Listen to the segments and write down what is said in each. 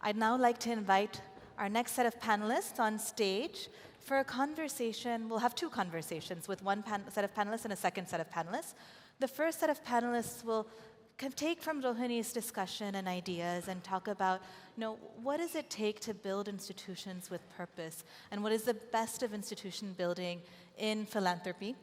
I'd now like to invite our next set of panelists on stage for a conversation. We'll have two conversations with one set of panelists and a second set of panelists. The first set of panelists will take from Rohini's discussion and ideas and talk about, what does it take to build institutions with purpose, and what is the best of institution building in philanthropy.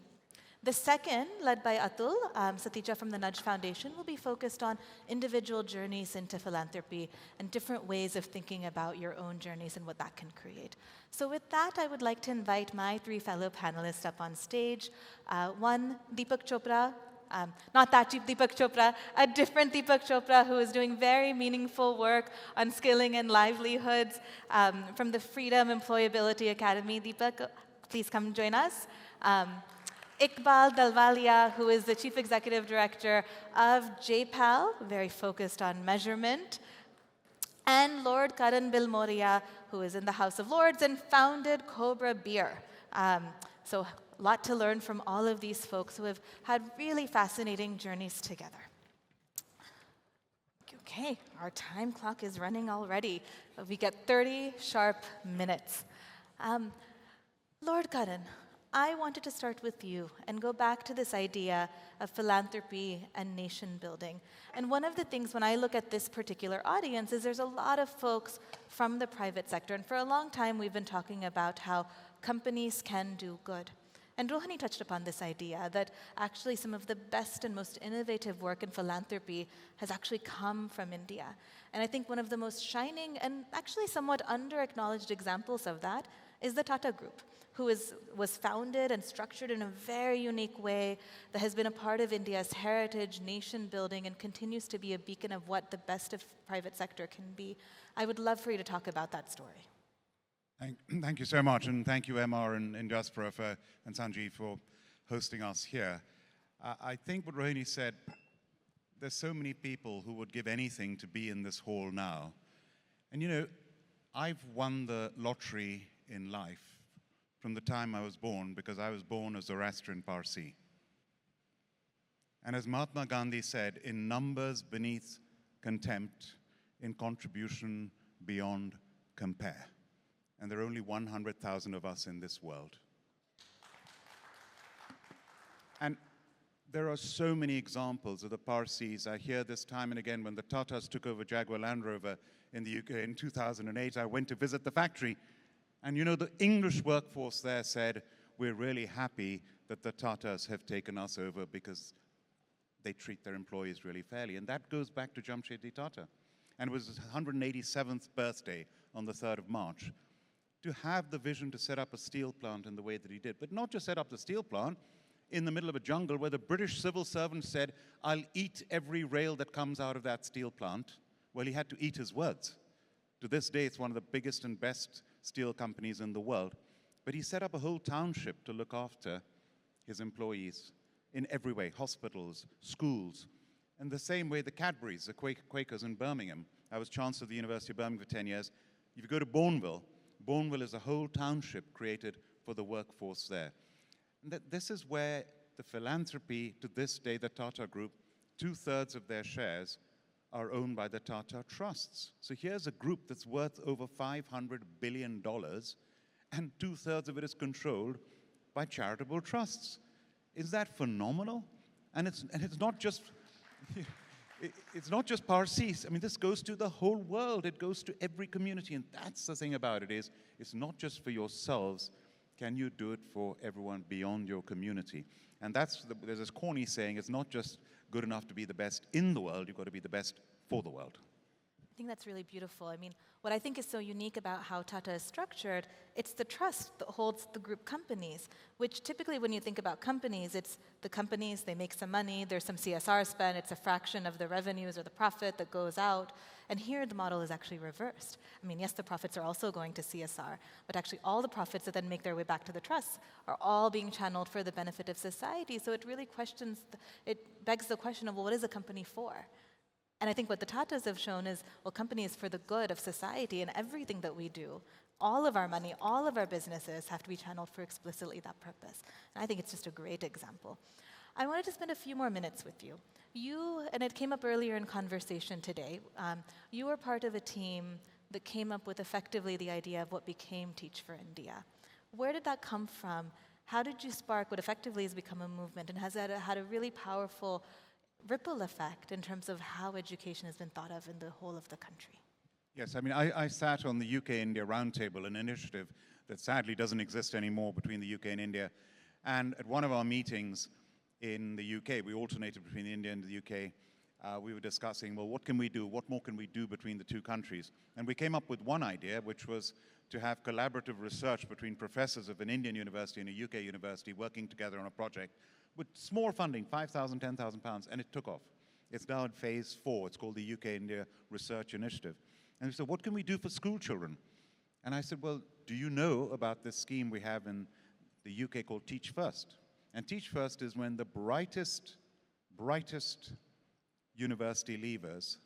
The second, led by Abdul, Satija from the Nudge Foundation, will be focused on individual journeys into philanthropy and different ways of thinking about your own journeys and what that can create. So with that, I would like to invite my three fellow panelists up on stage. One, Deepak Chopra, not that Deepak Chopra, a different Deepak Chopra who is doing very meaningful work on skilling and livelihoods from the Freedom Employability Academy. Deepak, please come join us. Iqbal Dalwalia, who is the Chief Executive Director of JPAL, very focused on measurement. And Lord Karan Bilimoria, who is in the House of Lords and founded Cobra Beer. So a lot to learn from all of these folks who have had really fascinating journeys together. Okay, our time clock is running already. We get 30 sharp minutes. Lord Karan, I wanted to start with you and go back to this idea of philanthropy and nation building. And one of the things when I look at this particular audience is there's a lot of folks from the private sector. And for a long time, we've been talking about how companies can do good. And Rohini touched upon this idea that actually some of the best and most innovative work in philanthropy has actually come from India. And I think one of the most shining and actually somewhat under-acknowledged examples of that is the Tata Group, who was founded and structured in a very unique way that has been a part of India's heritage, nation building, and continues to be a beacon of what the best of private sector can be. I would love for you to talk about that story. Thank you so much, and thank you, Emma and Indiaspora and Sanjeev for hosting us here. I think what Rohini said, there's so many people who would give anything to be in this hall now. And I've won the lottery in life from the time I was born, because I was born a Zoroastrian Parsi. And as Mahatma Gandhi said, in numbers beneath contempt, in contribution beyond compare. And there are only 100,000 of us in this world. And there are so many examples of the Parsis. I hear this time and again when the Tatas took over Jaguar Land Rover in the UK in 2008, I went to visit the factory. And the English workforce there said, we're really happy that the Tatas have taken us over because they treat their employees really fairly. And that goes back to Jamshedji Tata. And it was his 187th birthday on the 3rd of March. To have the vision to set up a steel plant in the way that he did. But not just set up the steel plant in the middle of a jungle where the British civil servant said, I'll eat every rail that comes out of that steel plant. Well, he had to eat his words. To this day, it's one of the biggest and best steel companies in the world. But he set up a whole township to look after his employees in every way, hospitals, schools. And the same way the Cadburys, the Quakers in Birmingham. I was Chancellor of the University of Birmingham for 10 years. If you go to Bourneville is a whole township created for the workforce there. And this is where the philanthropy, to this day, the Tata Group, 2/3 of their shares are owned by the Tata Trusts. So here's a group that's worth over $500 billion, and 2/3 of it is controlled by charitable trusts. Is that phenomenal? And it's not just it's not just Parsis. I mean, this goes to the whole world. It goes to every community, and that's the thing about it is, it's not just for yourselves. Can you do it for everyone beyond your community? And there's this corny saying, it's not just good enough to be the best in the world, you've got to be the best for the world. I think that's really beautiful. I mean, what I think is so unique about how Tata is structured, it's the trust that holds the group companies, which typically when you think about companies, it's the companies, they make some money, there's some CSR spend, it's a fraction of the revenues or the profit that goes out. And here the model is actually reversed. I mean, yes, the profits are also going to CSR, but actually all the profits that then make their way back to the trusts are all being channeled for the benefit of society. So it really it begs the question of, well, what is a company for? And I think what the Tatas have shown is, well, company is for the good of society, and everything that we do, all of our money, all of our businesses have to be channeled for explicitly that purpose. And I think it's just a great example. I wanted to spend a few more minutes with you. You, and it came up earlier in conversation today, you were part of a team that came up with effectively the idea of what became Teach for India. Where did that come from? How did you spark what effectively has become a movement, and has that had a really powerful ripple effect in terms of how education has been thought of in the whole of the country? Yes, I mean, I sat on the UK-India Roundtable, an initiative that sadly doesn't exist anymore between the UK and India. And at one of our meetings in the UK, we alternated between India and the UK, we were discussing, well, what can we do? What more can we do between the two countries? And we came up with one idea, which was to have collaborative research between professors of an Indian university and a UK university working together on a project with small funding, 5,000, 10,000 pounds, and it took off. It's now in phase 4. It's called the UK-India Research Initiative. And we said, what can we do for school children? And I said, well, do you know about this scheme we have in the UK called Teach First? And Teach First is when the brightest university leavers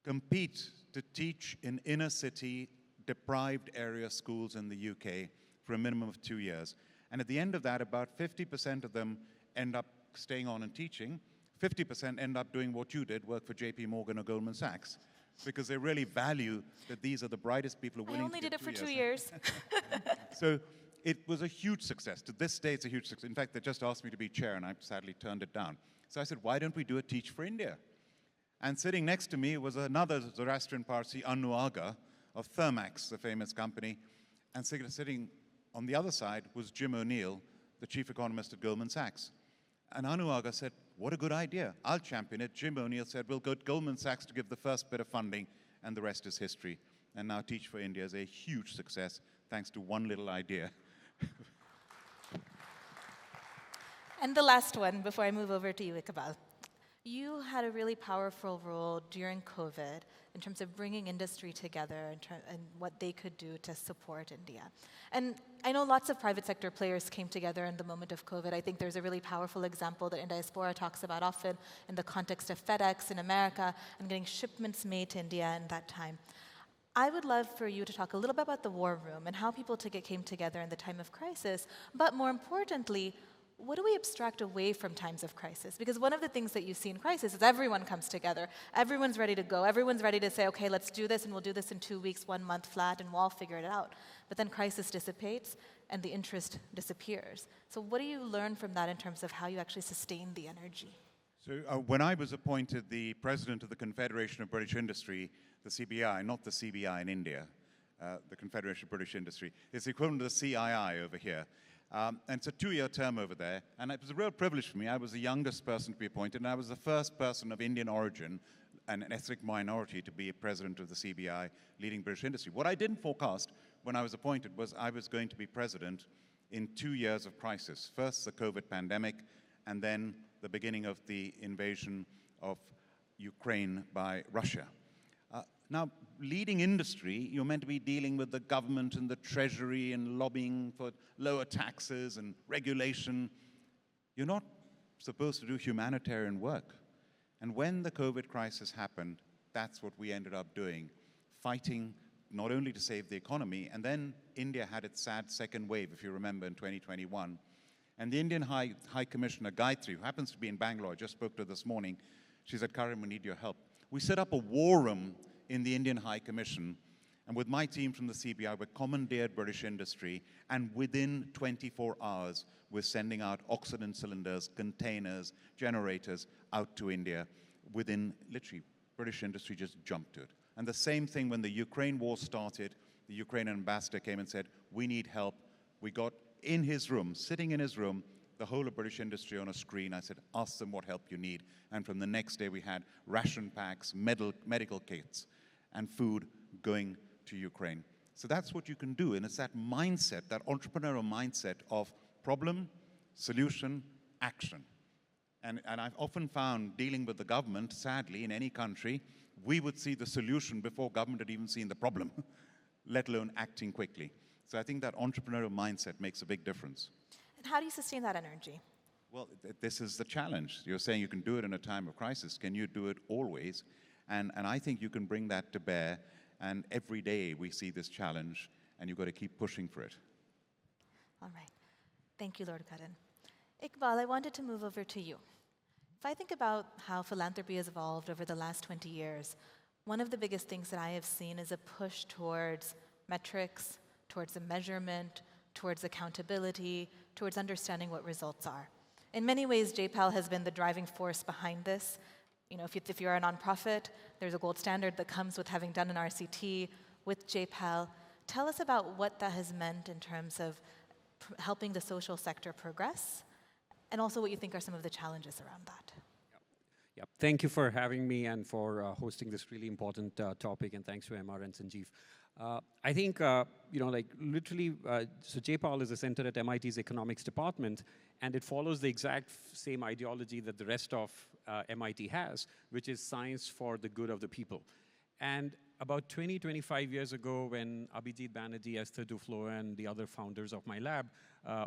compete to teach in inner city, deprived area schools in the UK for a minimum of 2 years. And at the end of that, about 50% of them end up staying on and teaching. 50% end up doing what you did, work for JP Morgan or Goldman Sachs, because they really value that these are the brightest people who are willing to I only did it for 2 years. years. So it was a huge success. To this day, it's a huge success. In fact, they just asked me to be chair, and I sadly turned it down. So I said, why don't we do a Teach for India? And sitting next to me was another Zoroastrian Parsi, Anu Aga, of Thermax, the famous company. And sitting on the other side was Jim O'Neill, the chief economist at Goldman Sachs. And Anu Aga said, what a good idea. I'll champion it. Jim O'Neill said, we'll go to Goldman Sachs to give the first bit of funding, and the rest is history. And now Teach for India is a huge success, thanks to one little idea. And the last one, before I move over to you, Iqbal. You had a really powerful role during COVID in terms of bringing industry together and what they could do to support India. And I know lots of private sector players came together in the moment of COVID. I think there's a really powerful example that Indiaspora talks about often in the context of FedEx in America and getting shipments made to India in that time. I would love for you to talk a little bit about the war room and how people came together in the time of crisis, but more importantly, what do we abstract away from times of crisis? Because one of the things that you see in crisis is everyone comes together. Everyone's ready to go. Everyone's ready to say, okay, let's do this, and we'll do this in 2 weeks, 1 month flat, and we'll all figure it out. But then crisis dissipates, and the interest disappears. So what do you learn from that in terms of how you actually sustain the energy? So when I was appointed the president of the Confederation of British Industry, the CBI, not the CBI in India, the Confederation of British Industry, it's the equivalent of the CII over here. And it's a 2-year term over there, and it was a real privilege for me. I was the youngest person to be appointed, and I was the first person of Indian origin and an ethnic minority to be a president of the CBI, leading British industry. What I didn't forecast when I was appointed was I was going to be president in 2 years of crisis. First, the COVID pandemic, and then the beginning of the invasion of Ukraine by Russia. Now, leading industry, you're meant to be dealing with the government and the treasury and lobbying for lower taxes and regulation. You're not supposed to do humanitarian work. And when the COVID crisis happened, that's what we ended up doing, fighting not only to save the economy, and then India had its sad second wave, if you remember, in 2021. And the Indian High Commissioner, Gayatri, who happens to be in Bangalore, I just spoke to her this morning, she said, Karan, we need your help. We set up a war room in the Indian High Commission, and with my team from the CBI, we commandeered British industry, and within 24 hours, we're sending out oxygen cylinders, containers, generators out to India. Within, literally, British industry just jumped to it. And the same thing when the Ukraine war started, the Ukrainian ambassador came and said, we need help. We got in his room, sitting in his room, the whole of British industry on a screen. I said, ask them what help you need. And from the next day, we had ration packs, medical kits, and food going to Ukraine. So that's what you can do. And it's that mindset, that entrepreneurial mindset of problem, solution, action. And I've often found dealing with the government, sadly, in any country, we would see the solution before government had even seen the problem, let alone acting quickly. So I think that entrepreneurial mindset makes a big difference. And how do you sustain that energy? Well, this is the challenge. You're saying you can do it in a time of crisis. Can you do it always? And I think you can bring that to bear. And every day we see this challenge, and you've got to keep pushing for it. All right. Thank you, Lord Karan. Iqbal, I wanted to move over to you. If I think about how philanthropy has evolved over the last 20 years, one of the biggest things that I have seen is a push towards metrics, towards the measurement, towards accountability, towards understanding what results are. In many ways, JPAL has been the driving force behind this. You know, if you're a nonprofit, there's a gold standard that comes with having done an RCT with JPAL. Tell us about what that has meant in terms of helping the social sector progress, and also what you think are some of the challenges around that. Yeah, thank you for having me and for hosting this really important topic, and thanks to MR and Sanjeev. I think, literally, so JPAL is a center at MIT's economics department, and it follows the exact same ideology that the rest of MIT has, which is science for the good of the people. And about 20, 25 years ago, when Abhijit Banerjee, Esther Duflo, and the other founders of my lab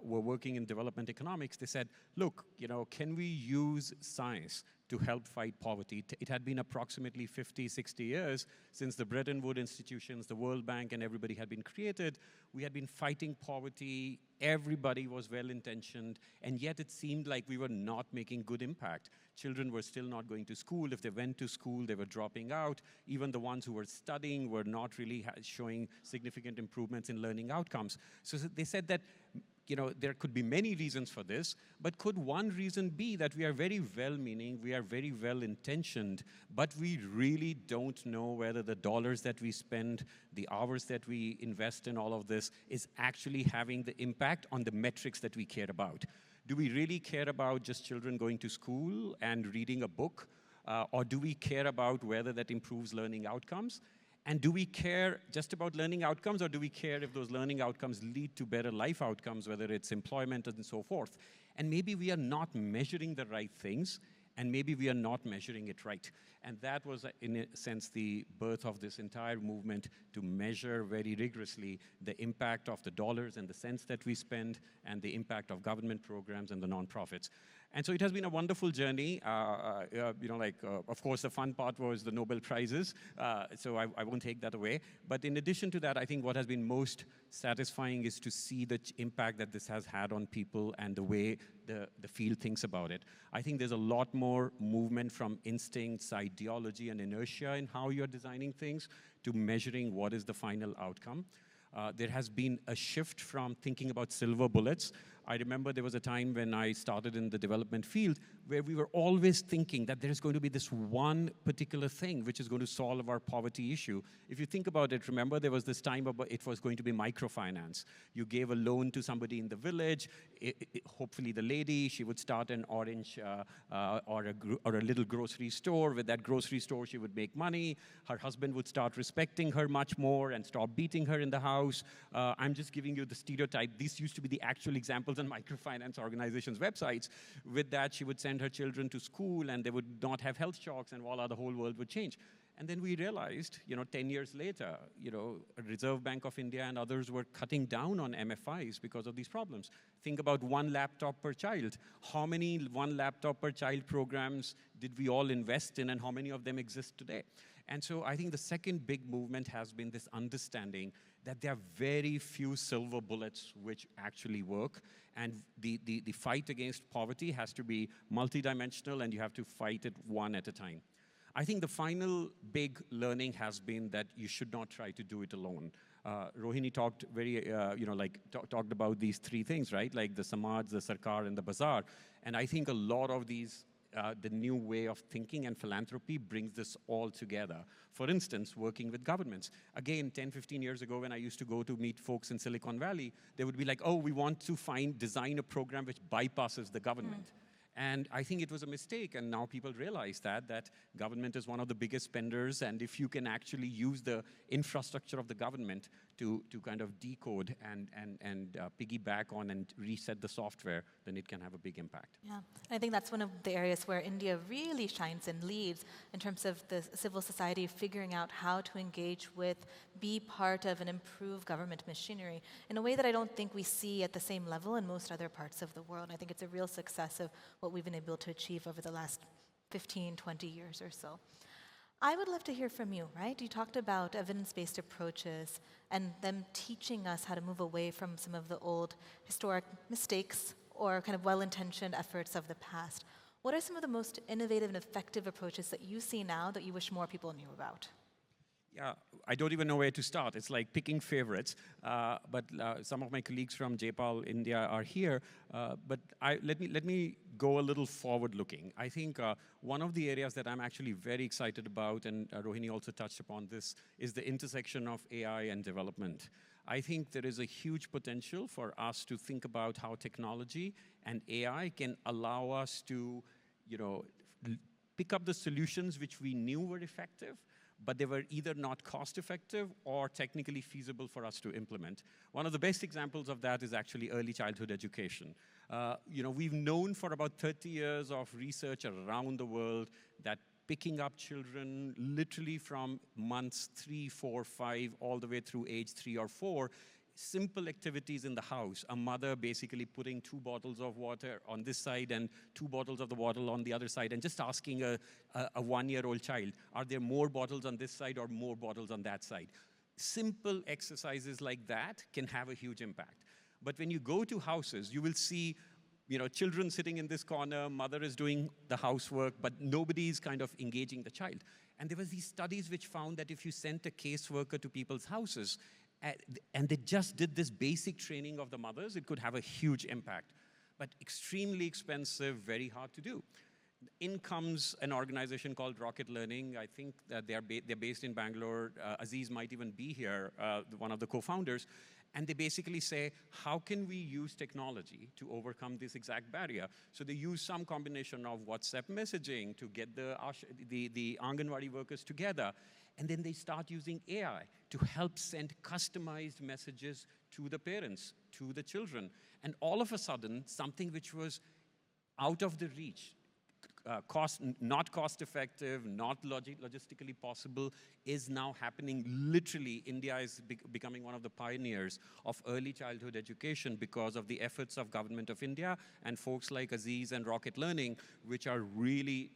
were working in development economics, they said, look, can we use science to help fight poverty? It had been approximately 50, 60 years since the Bretton Woods institutions, the World Bank, and everybody had been created. We had been fighting poverty. Everybody was well-intentioned, and yet it seemed like we were not making good impact. Children were still not going to school. If they went to school, they were dropping out. Even the ones who were studying were not really showing significant improvements in learning outcomes. So they said that there could be many reasons for this, but could one reason be that we are very well-meaning, we are very well-intentioned, but we really don't know whether the dollars that we spend, the hours that we invest in all of this is actually having the impact on the metrics that we care about? Do we really care about just children going to school and reading a book? Or do we care about whether that improves learning outcomes? And do we care just about learning outcomes, or do we care if those learning outcomes lead to better life outcomes, whether it's employment and so forth? And maybe we are not measuring the right things, and maybe we are not measuring it right. And that was, in a sense, the birth of this entire movement to measure very rigorously the impact of the dollars and the cents that we spend, and the impact of government programs and the nonprofits. And so it has been a wonderful journey. Of course, the fun part was the Nobel Prizes, so I won't take that away. But in addition to that, I think what has been most satisfying is to see the impact that this has had on people and the way the field thinks about it. I think there's a lot more movement from instincts, ideology, and inertia in how you're designing things to measuring what is the final outcome. There has been a shift from thinking about silver bullets. I remember there was a time when I started in the development field where we were always thinking that there is going to be this one particular thing which is going to solve our poverty issue. If you think about it, remember there was this time about it was going to be microfinance. You gave a loan to somebody in the village. Hopefully the lady, she would start an orange or a little grocery store. With that grocery store, she would make money. Her husband would start respecting her much more and stop beating her in the house. I'm just giving you the stereotype. These used to be the actual examples on microfinance organizations' websites. With that, she would send her children to school, and they would not have health shocks, and voila, the whole world would change. And then we realized, 10 years later, Reserve Bank of India and others were cutting down on MFIs because of these problems. Think about one laptop per child. How many one laptop per child programs did we all invest in, and how many of them exist today? And so I think the second big movement has been this understanding that there are very few silver bullets which actually work, and the fight against poverty has to be multidimensional, and you have to fight it one at a time. I think the final big learning has been that you should not try to do it alone. Rohini talked talked about these three things, right? Like the Samaj, the Sarkar, and the Bazaar. And I think a lot of these, the new way of thinking and philanthropy brings this all together. For instance, working with governments. Again, 10, 15 years ago, when I used to go to meet folks in Silicon Valley, they would be like, oh, we want to design a program which bypasses the government. And I think it was a mistake, and now people realize that government is one of the biggest spenders, and if you can actually use the infrastructure of the government to kind of decode and piggyback on and reset the software, then it can have a big impact. Yeah, I think that's one of the areas where India really shines and leads in terms of the civil society figuring out how to engage with, be part of, and improve government machinery in a way that I don't think we see at the same level in most other parts of the world. I think it's a real success of what we've been able to achieve over the last 15, 20 years or so. I would love to hear from you, right? You talked about evidence-based approaches and them teaching us how to move away from some of the old historic mistakes or kind of well-intentioned efforts of the past. What are some of the most innovative and effective approaches that you see now that you wish more people knew about? Yeah, I don't even know where to start. It's like picking favorites. But some of my colleagues from JPAL India are here. But let me go a little forward-looking. I think one of the areas that I'm actually very excited about, and Rohini also touched upon this, is the intersection of AI and development. I think there is a huge potential for us to think about how technology and AI can allow us to, pick up the solutions which we knew were effective, but they were either not cost-effective or technically feasible for us to implement. One of the best examples of that is actually early childhood education. We've known for about 30 years of research around the world that picking up children literally from months 3, 4, 5, all the way through age 3 or 4, simple activities in the house, a mother basically putting 2 bottles of water on this side and 2 bottles of the water on the other side, and just asking a 1-year-old child, are there more bottles on this side or more bottles on that side? Simple exercises like that can have a huge impact. But when you go to houses, you will see children sitting in this corner, mother is doing the housework, but nobody is kind of engaging the child. And there were these studies which found that if you sent a caseworker to people's houses, and they just did this basic training of the mothers, it could have a huge impact. But extremely expensive, very hard to do. In comes an organization called Rocket Learning. I think that they're based in Bangalore. Aziz might even be here, one of the co-founders. And they basically say, how can we use technology to overcome this exact barrier? So they use some combination of WhatsApp messaging to get the Anganwadi workers together. And then they start using AI to help send customized messages to the parents, to the children. And all of a sudden, something which was out of the reach, not cost effective, not logistically possible, is now happening. Literally, India is becoming one of the pioneers of early childhood education because of the efforts of Government of India and folks like Aziz and Rocket Learning, which are really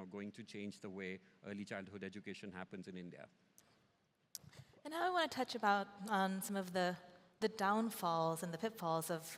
going to change the way early childhood education happens in India. And now I want to touch on some of the downfalls and the pitfalls of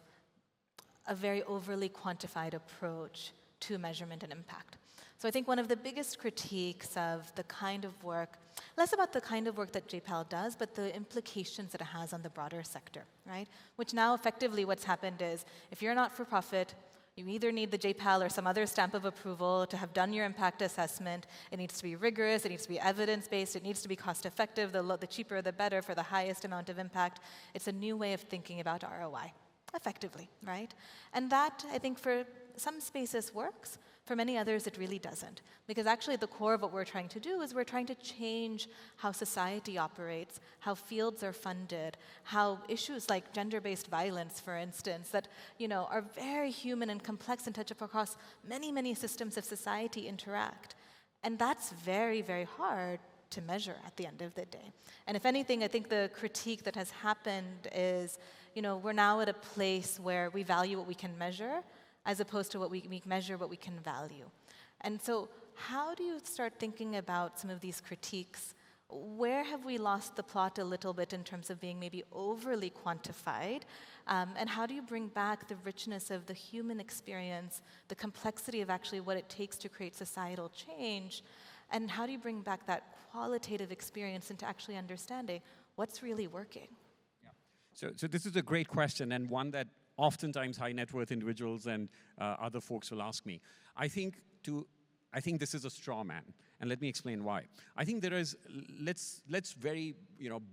a very overly quantified approach to measurement and impact. So I think one of the biggest critiques of the kind of work, less about the kind of work that JPAL does, but the implications that it has on the broader sector, right? Which now effectively what's happened is, if you're not for profit, you either need the JPAL or some other stamp of approval to have done your impact assessment. It needs to be rigorous, it needs to be evidence-based, it needs to be cost-effective, the cheaper the better for the highest amount of impact. It's a new way of thinking about ROI, effectively, right? And that, I think, for some spaces works. For many others, it really doesn't. Because actually at the core of what we're trying to do is we're trying to change how society operates, how fields are funded, how issues like gender-based violence, for instance, that are very human and complex and touch up across many, many systems of society interact. And that's very, very hard to measure at the end of the day. And if anything, I think the critique that has happened is, we're now at a place where we value what we can measure as opposed to what we measure what we can value. And so how do you start thinking about some of these critiques? Where have we lost the plot a little bit in terms of being maybe overly quantified? And how do you bring back the richness of the human experience, the complexity of actually what it takes to create societal change? And how do you bring back that qualitative experience into actually understanding what's really working? Yeah. So this is a great question, and one that oftentimes high net worth individuals and other folks will ask me. I think this is a straw man, and let me explain why. I think there is, let's very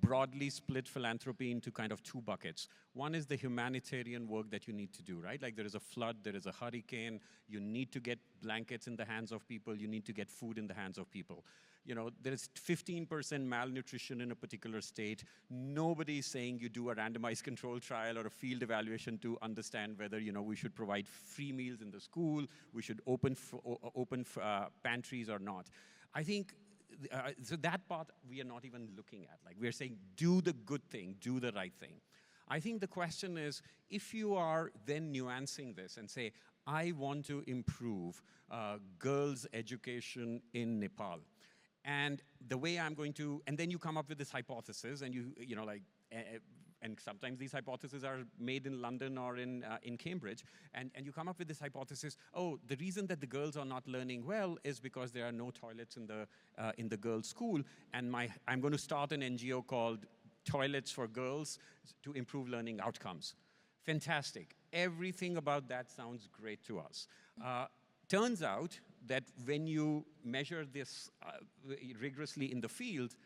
broadly split philanthropy into kind of 2 buckets. One is the humanitarian work that you need to do, right? Like there is a flood, there is a hurricane, you need to get blankets in the hands of people, you need to get food in the hands of people. There is 15% malnutrition in a particular state. Nobody is saying you do a randomized control trial or a field evaluation to understand whether we should provide free meals in the school, we should open pantries or not. I think so that part we are not even looking at. Like we're saying, do the good thing, do the right thing. I think the question is, if you are then nuancing this and say, I want to improve girls' education in Nepal. And the way I'm going to, and then you come up with this hypothesis, and and sometimes these hypotheses are made in London or in Cambridge, and you come up with this hypothesis, oh, the reason that the girls are not learning well is because there are no toilets in the girls' school, and I'm going to start an NGO called Toilets for Girls to improve learning outcomes. Fantastic. Everything about that sounds great to us. Turns out that when you measure this rigorously in the field,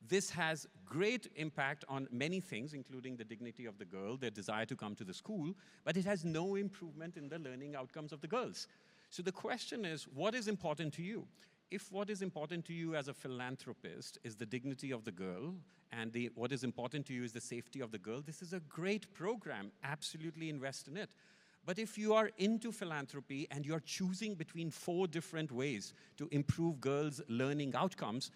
this has great impact on many things, including the dignity of the girl, their desire to come to the school, but it has no improvement in the learning outcomes of the girls. So the question is, what is important to you? If what is important to you as a philanthropist is the dignity of the girl, and what is important to you is the safety of the girl, this is a great program. Absolutely invest in it. But if you are into philanthropy and you're choosing between 4 different ways to improve girls' learning outcomes,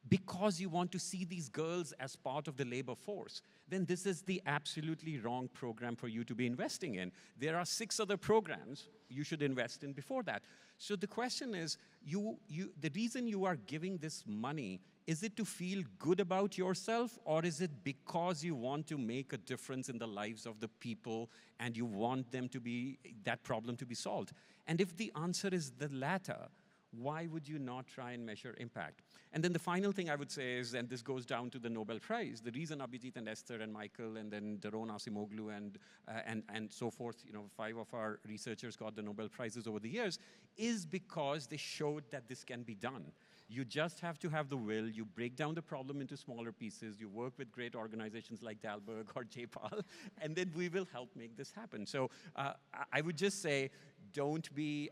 because you want to see these girls as part of the labor force, then this is the absolutely wrong program for you to be investing in. There are 6 other programs you should invest in before that. So the question is, the reason you are giving this money, is it to feel good about yourself, or is it because you want to make a difference in the lives of the people and you want them to be, that problem to be solved? And if the answer is the latter, why would you not try and measure impact? And then the final thing I would say is, and this goes down to the Nobel Prize, the reason Abhijit and Esther and Michael and then Daron Asimoglu and so forth, 5 of our researchers got the Nobel Prizes over the years, is because they showed that this can be done. You just have to have the will, you break down the problem into smaller pieces, you work with great organizations like Dalberg or JPAL, and then we will help make this happen. So I would just say, don't be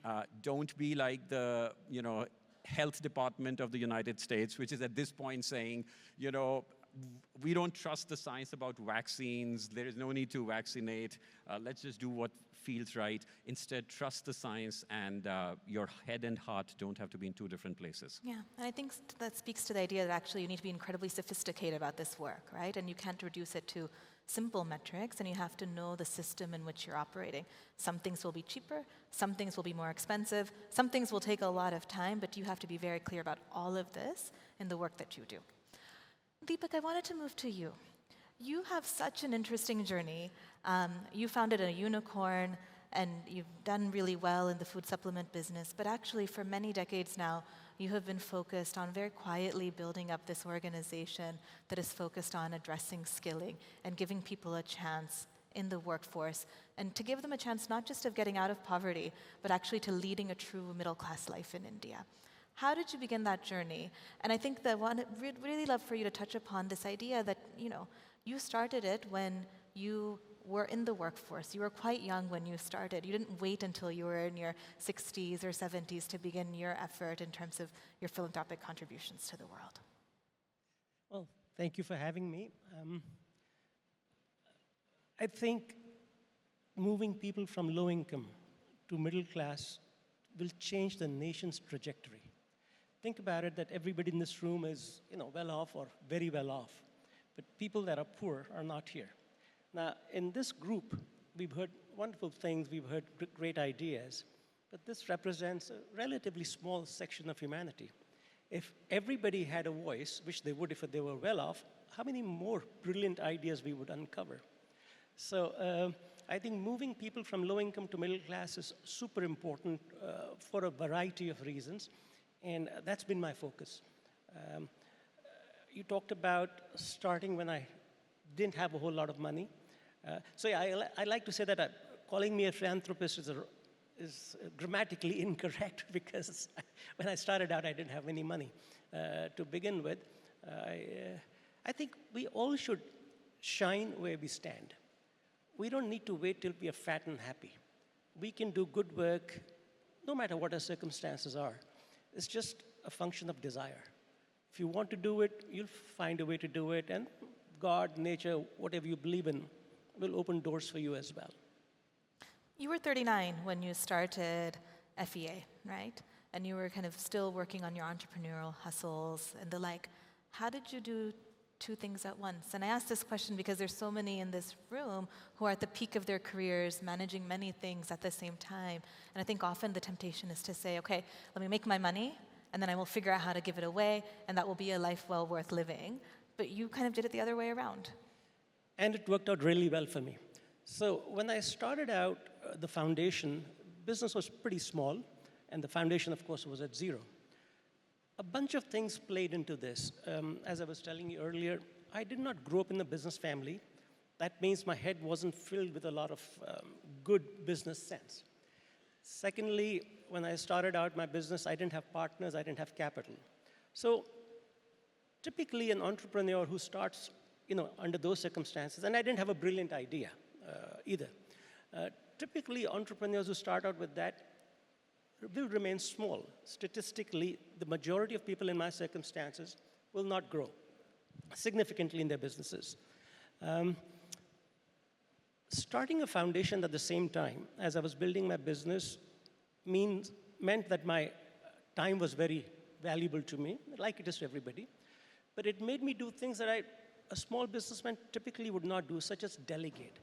like the health department of the United States, which is at this point saying, we don't trust the science about vaccines. There is no need to vaccinate. Let's just do what feels right. Instead, trust the science, and your head and heart don't have to be in 2 different places. Yeah, and I think that speaks to the idea that actually you need to be incredibly sophisticated about this work, right? And you can't reduce it to simple metrics, and you have to know the system in which you're operating. Some things will be cheaper, some things will be more expensive, some things will take a lot of time, but you have to be very clear about all of this in the work that you do. Deepak, I wanted to move to you. You have such an interesting journey. You founded a unicorn, and you've done really well in the food supplement business, but actually for many decades now, you have been focused on very quietly building up this organization that is focused on addressing skilling and giving people a chance in the workforce, and to give them a chance not just of getting out of poverty, but actually to leading a true middle-class life in India. How did you begin that journey? And I think that I'd really love for you to touch upon this idea that, you started it when you were in the workforce. You were quite young when you started. You didn't wait until you were in your 60s or 70s to begin your effort in terms of your philanthropic contributions to the world. Well, thank you for having me. I think moving people from low income to middle class will change the nation's trajectory. Think about it, that everybody in this room is well off or very well off, but people that are poor are not here. Now, in this group, we've heard wonderful things, we've heard great ideas, but this represents a relatively small section of humanity. If everybody had a voice, which they would if they were well off, how many more brilliant ideas we would uncover? So I think moving people from low income to middle class is super important for a variety of reasons, and that's been my focus. You talked about starting when I didn't have a whole lot of money. So yeah, I like to say that calling me a philanthropist is grammatically incorrect, because when I started out, I didn't have any money to begin with. I think we all should shine where we stand. We don't need to wait till we are fat and happy. We can do good work no matter what our circumstances are. It's just a function of desire. If you want to do it, you'll find a way to do it, and God, nature, whatever you believe in, will open doors for you as well. You were 39 when you started FEA, right? And you were kind of still working on your entrepreneurial hustles and the like. How did you do 2 things at once? And I ask this question because there's so many in this room who are at the peak of their careers, managing many things at the same time. And I think often the temptation is to say, okay, let me make my money, and then I will figure out how to give it away, and that will be a life well worth living. But you kind of did it the other way around. And it worked out really well for me. So when I started out the foundation, business was pretty small, and the foundation, of course, was at zero. A bunch of things played into this. As I was telling you earlier, I did not grow up in a business family. That means my head wasn't filled with a lot of good business sense. Secondly, when I started out my business, I didn't have partners, I didn't have capital. So typically an entrepreneur who starts under those circumstances, and I didn't have a brilliant idea either. Typically entrepreneurs who start out with that will remain small. Statistically, the majority of people in my circumstances will not grow significantly in their businesses. Starting a foundation at the same time as I was building my business meant that my time was very valuable to me, like it is to everybody. But it made me do things that a small businessman typically would not do, such as delegate.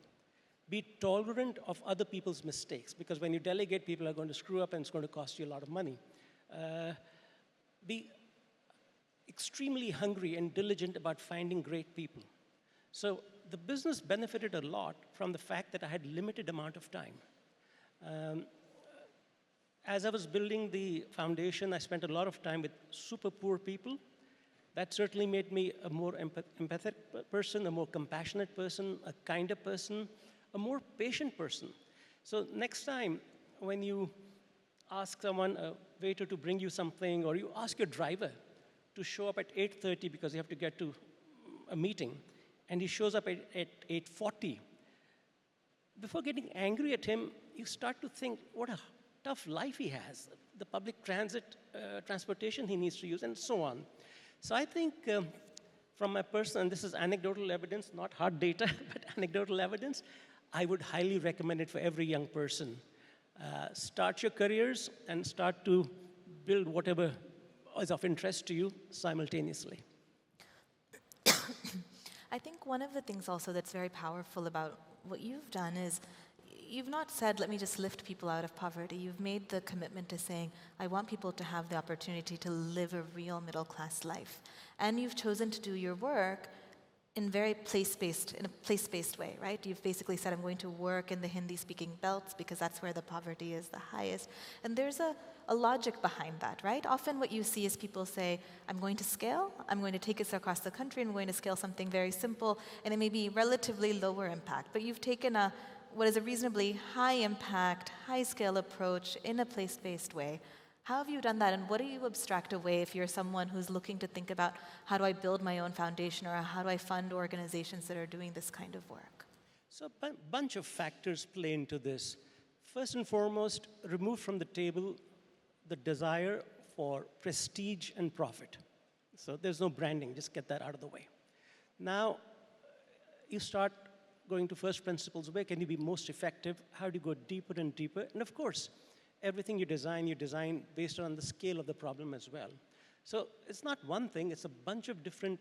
Be tolerant of other people's mistakes, because when you delegate, people are going to screw up and it's going to cost you a lot of money. Be extremely hungry and diligent about finding great people. So the business benefited a lot from the fact that I had limited amount of time. As I was building the foundation, I spent a lot of time with super poor people. That certainly made me a more empathetic person, a more compassionate person, a kinder person, a more patient person. So next time when you ask someone, a waiter, to bring you something, or you ask your driver to show up at 8:30 because you have to get to a meeting, and he shows up at 8:40, before getting angry at him, you start to think, what a tough life he has, the public transportation he needs to use, and so on. So I think from my personal, and this is anecdotal evidence, not hard data, but anecdotal evidence, I would highly recommend it for every young person. Start your careers and start to build whatever is of interest to you simultaneously. I think one of the things also that's very powerful about what you've done is you've not said, let me just lift people out of poverty. You've made the commitment to saying, I want people to have the opportunity to live a real middle-class life. And you've chosen to do your work in a place-based way, right? You've basically said, I'm going to work in the Hindi-speaking belts because that's where the poverty is the highest. And there's a logic behind that, right? Often what you see is people say, I'm going to scale, I'm going to take this across the country, I'm going to scale something very simple, and it may be relatively lower impact. But you've taken what is a reasonably high impact, high scale approach in a place-based way. How have you done that, and what do you abstract away if you're someone who's looking to think about how do I build my own foundation, or how do I fund organizations that are doing this kind of work? So a bunch of factors play into this. First and foremost, remove from the table the desire for prestige and profit. So there's no branding, just get that out of the way. Now, you start going to first principles. Where can you be most effective? How do you go deeper and deeper? And of course, everything you design based on the scale of the problem as well. So it's not one thing, it's a bunch of different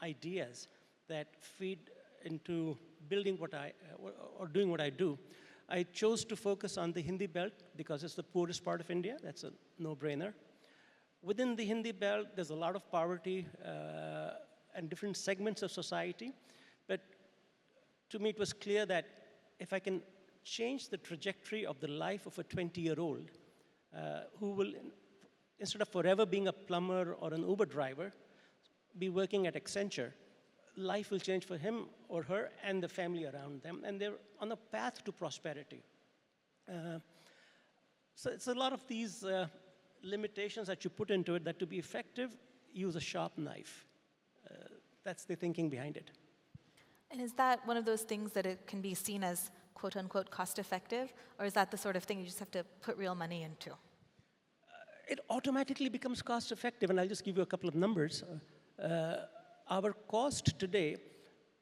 ideas that feed into building or doing what I do. I chose to focus on the Hindi belt because it's the poorest part of India. That's a no-brainer. Within the Hindi belt, there's a lot of poverty and different segments of society. But to me, it was clear that if I can change the trajectory of the life of a 20-year-old who will, instead of forever being a plumber or an Uber driver, be working at Accenture, life will change for him or her and the family around them, and they're on a path to prosperity. So it's a lot of these limitations that you put into it, that to be effective, use a sharp knife. That's the thinking behind it. And is that one of those things that it can be seen as quote-unquote cost-effective, or is that the sort of thing you just have to put real money into? It automatically becomes cost-effective, and I'll just give you a couple of numbers. Our cost today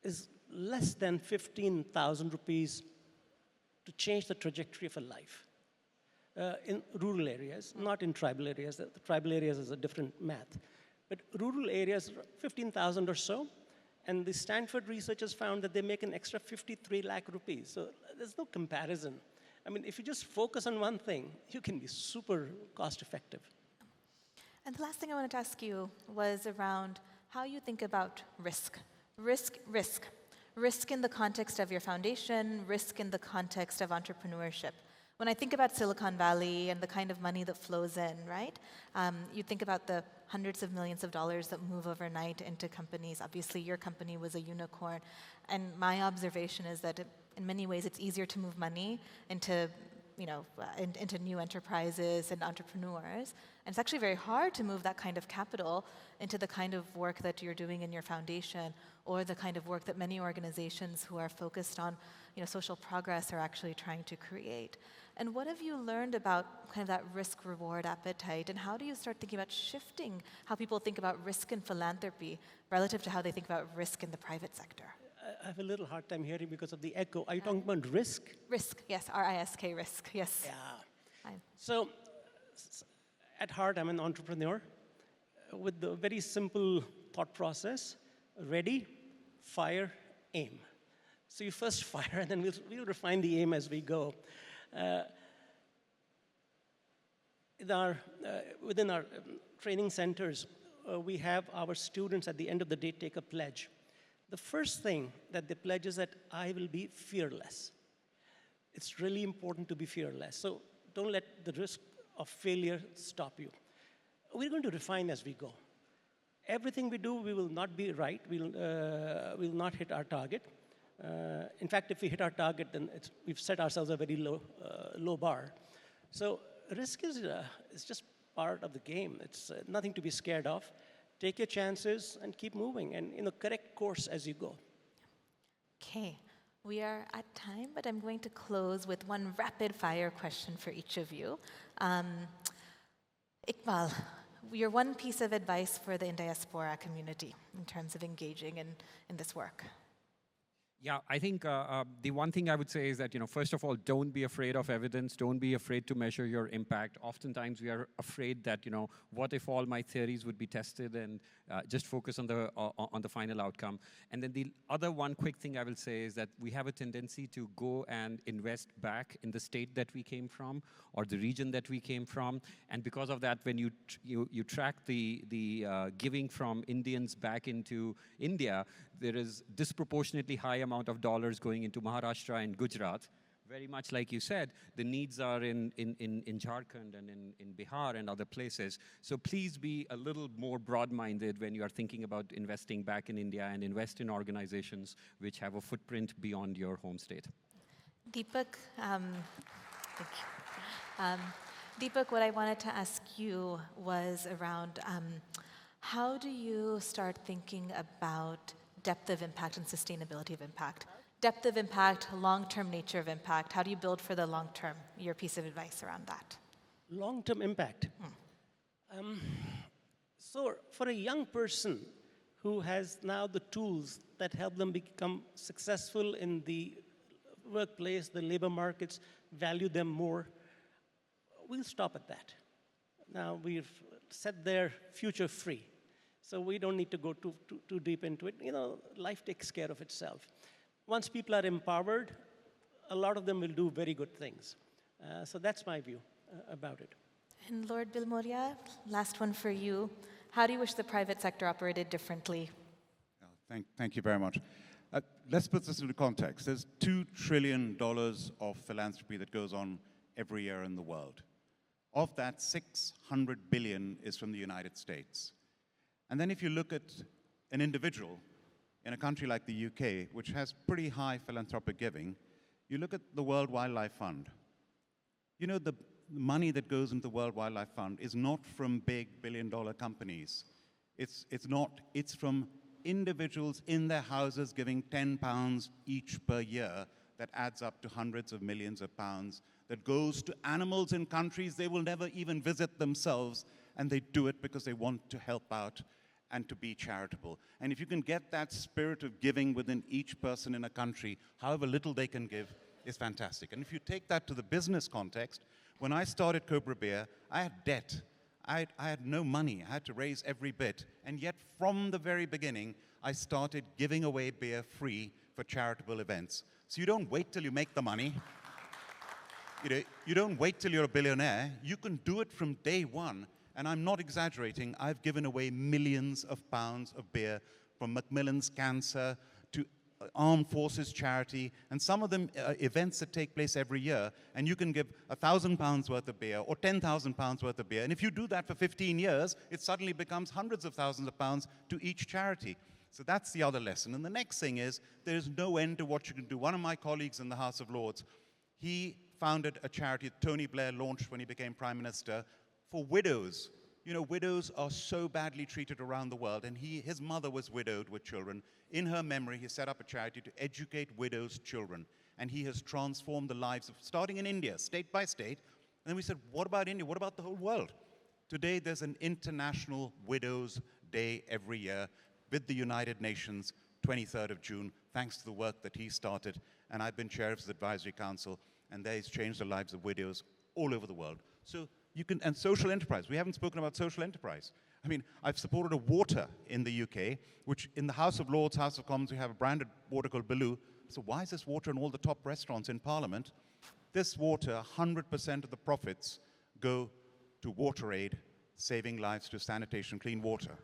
is less than 15,000 rupees to change the trajectory of a life in rural areas, not in tribal areas. The tribal areas is a different math. But rural areas, 15,000 or so, and the Stanford researchers found that they make an extra 53 lakh rupees. So there's no comparison. I mean, if you just focus on one thing, you can be super cost-effective. And the last thing I wanted to ask you was around how you think about risk. Risk. Risk in the context of your foundation, risk in the context of entrepreneurship. When I think about Silicon Valley and the kind of money that flows in, right? You think about the hundreds of millions of dollars that move overnight into companies. Obviously, your company was a unicorn. And my observation is that in many ways, it's easier to move money into into new enterprises and entrepreneurs. And it's actually very hard to move that kind of capital into the kind of work that you're doing in your foundation, or the kind of work that many organizations who are focused on social progress are actually trying to create. And what have you learned about kind of that risk-reward appetite, and how do you start thinking about shifting how people think about risk in philanthropy relative to how they think about risk in the private sector? I have a little hard time hearing because of the echo. Are you talking about risk? Risk, yes, R-I-S-K, risk, yes. Yeah. Fine. So, at heart, I'm an entrepreneur with the very simple thought process: ready, fire, aim. So you first fire, and then we'll refine the aim as we go. Within our training centers, we have our students at the end of the day take a pledge. The first thing that they pledge is that I will be fearless. It's really important to be fearless. So don't let the risk of failure stop you. We're going to refine as we go. Everything we do, we will not be right. We'll not hit our target. In fact, if we hit our target, then we've set ourselves a very low bar. So risk is just part of the game. It's nothing to be scared of. Take your chances and keep moving, and correct course as you go. Okay, we are at time, but I'm going to close with one rapid fire question for each of you. Iqbal, your one piece of advice for the Indiaspora community in terms of engaging in this work. Yeah, I think the one thing I would say is that, first of all, don't be afraid of evidence. Don't be afraid to measure your impact. Oftentimes, we are afraid that, what if all my theories would be tested, and just focus on the final outcome. And then the other one quick thing I will say is that we have a tendency to go and invest back in the state that we came from, or the region that we came from. And because of that, when you track the giving from Indians back into India, there is disproportionately high amount of dollars going into Maharashtra and Gujarat. Very much like you said, the needs are in Jharkhand and in Bihar and other places. So please be a little more broad-minded when you are thinking about investing back in India, and invest in organizations which have a footprint beyond your home state. Deepak, thank you. Deepak, what I wanted to ask you was around how do you start thinking about depth of impact and sustainability of impact? Depth of impact, long-term nature of impact. How do you build for the long term? Your piece of advice around that. Long-term impact. So for a young person who has now the tools that help them become successful in the workplace, the labor markets, value them more, we'll stop at that. Now we've set their future free. So we don't need to go too deep into it. Life takes care of itself. Once people are empowered, a lot of them will do very good things. So that's my view about it. And Lord Bilimoria, last one for you. How do you wish the private sector operated differently? Thank you very much. Let's put this into context. There's $2 trillion of philanthropy that goes on every year in the world. Of that, 600 billion is from the United States. And then if you look at an individual in a country like the UK, which has pretty high philanthropic giving, you look at the World Wildlife Fund. The money that goes into the World Wildlife Fund is not from big billion-dollar companies. It's from individuals in their houses giving £10 each per year. That adds up to hundreds of millions of pounds that goes to animals in countries they will never even visit themselves, and they do it because they want to help out and to be charitable. And if you can get that spirit of giving within each person in a country, however little they can give, is fantastic. And if you take that to the business context, when I started Cobra Beer, I had debt. I had no money. I had to raise every bit. And yet, from the very beginning, I started giving away beer free for charitable events. So you don't wait till you make the money. You don't wait till you're a billionaire. You can do it from day one. And I'm not exaggerating. I've given away millions of pounds of beer, from Macmillan's Cancer to armed forces charity, and some of them events that take place every year, and you can give £1,000 worth of beer or £10,000 worth of beer. And if you do that for 15 years, it suddenly becomes hundreds of thousands of pounds to each charity. So that's the other lesson. And the next thing is, there's no end to what you can do. One of my colleagues in the House of Lords, he founded a charity that Tony Blair launched when he became Prime Minister for widows. You know, widows are so badly treated around the world, and his mother was widowed with children. In her memory, he set up a charity to educate widows' children, and he has transformed the lives of, starting in India, state by state. And then we said, what about India? What about the whole world? Today, there's an International Widows' Day every year with the United Nations, 23rd of June, thanks to the work that he started. And I've been chair of his advisory council, and that has changed the lives of widows all over the world. So you can, and social enterprise. We haven't spoken about social enterprise. I mean, I've supported a water in the UK, which in the House of Lords, House of Commons, we have a branded water called Bilimoria. So why is this water in all the top restaurants in Parliament? This water, 100% of the profits go to water aid, saving lives to sanitation, clean water.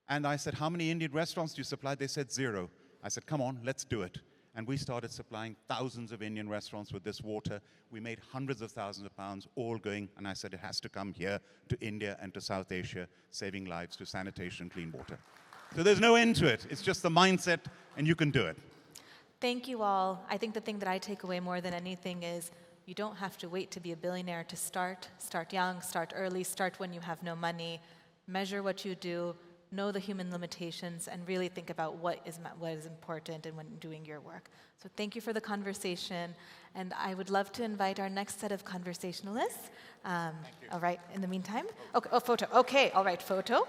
And I said, how many Indian restaurants do you supply? They said 0. I said, come on, let's do it. And we started supplying thousands of Indian restaurants with this water. We made hundreds of thousands of pounds, all going, and I said it has to come here to India and to South Asia, saving lives to sanitation, clean water. So there's no end to it. It's just the mindset, and you can do it. Thank you all. I think the thing that I take away more than anything is you don't have to wait to be a billionaire to start. Start young, start early, start when you have no money. Measure what you do, know the human limitations, and really think about what is important and when doing your work. So thank you for the conversation, and I would love to invite our next set of conversationalists. All right, in the meantime. Okay, oh, photo. Okay, all right, photo.